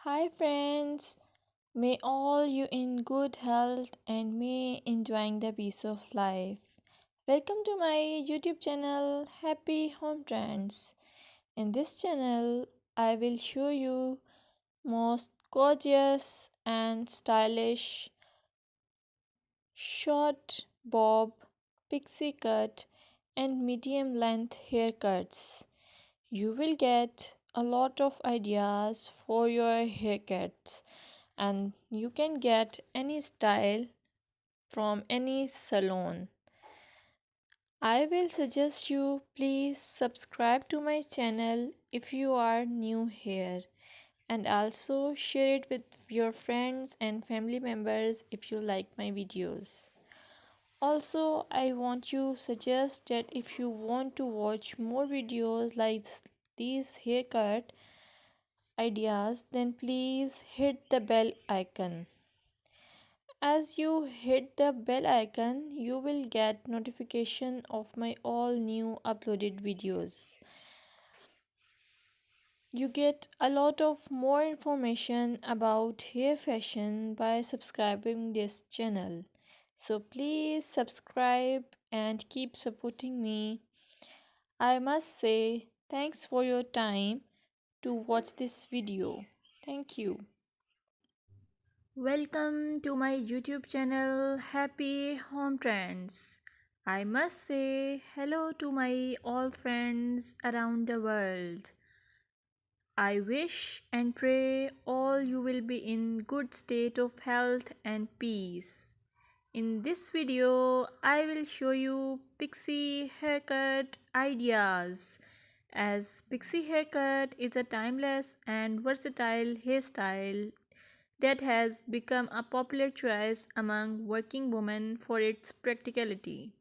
Hi friends, may all you in good health and may enjoying the peace of life. Welcome to my YouTube channel Happy Home Trends. In this channel, I will show you most gorgeous and stylish short bob, pixie cut and medium length haircuts. You will get a lot of ideas for your haircuts and you can get any style from any salon. I will suggest you please subscribe to my channel if you are new here and also share it with your friends and family members if you like my videos. Also, I want to suggest that if you want to watch more videos like these haircut ideas, then please hit the bell icon. As you hit the bell icon, you will get notification of my all new uploaded videos. You get a lot of more information about hair fashion by subscribing this channel. So please subscribe and keep supporting me. I must say thanks for your time to watch this video. Thank you. Welcome to my YouTube channel Happy Home Trends. I must say hello to my all friends around the world. I wish and pray all you will be in good state of health and peace. In this video, I will show you pixie haircut ideas. As pixie haircut is a timeless and versatile hairstyle that has become a popular choice among working women for its practicality.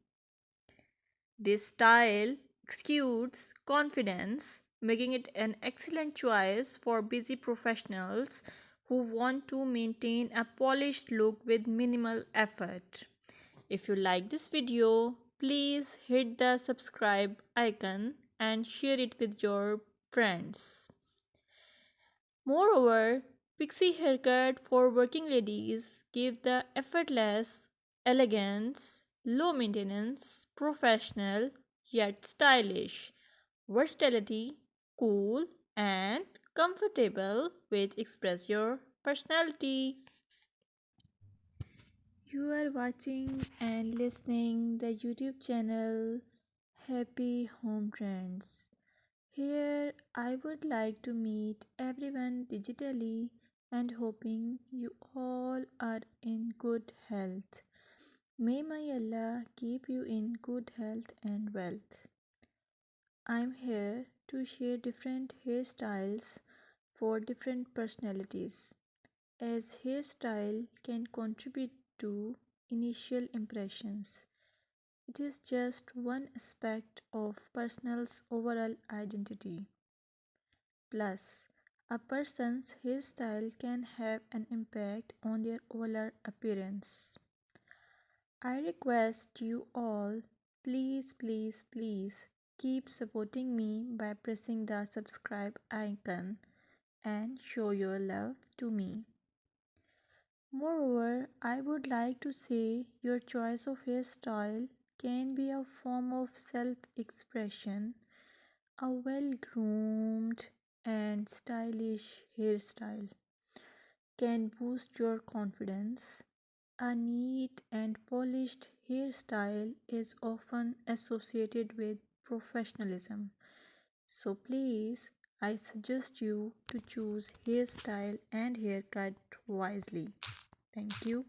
This style exudes confidence, making it an excellent choice for busy professionals who want to maintain a polished look with minimal effort. If you like this video, please hit the subscribe icon and share it with your friends. Moreover, pixie haircut for working ladies give the effortless elegance, low maintenance, professional yet stylish, versatility, cool and comfortable which express your personality. You are watching and listening the YouTube channel Happy Home Trends. Here I would like to meet everyone digitally and hoping you all are in good health. May my Allah keep you in good health and wealth. I'm here to share different hairstyles for different personalities, as hairstyle can contribute to initial impressions. It is just one aspect of person's overall identity. Plus, a person's hairstyle can have an impact on their overall appearance. I request you all, please keep supporting me by pressing the subscribe icon and show your love to me. Moreover, I would like to say your choice of hairstyle can be a form of self expression. A well groomed and stylish hairstyle can boost your confidence. A neat and polished hairstyle is often associated with professionalism. So please, I suggest you to choose hairstyle and haircut wisely. Thank you.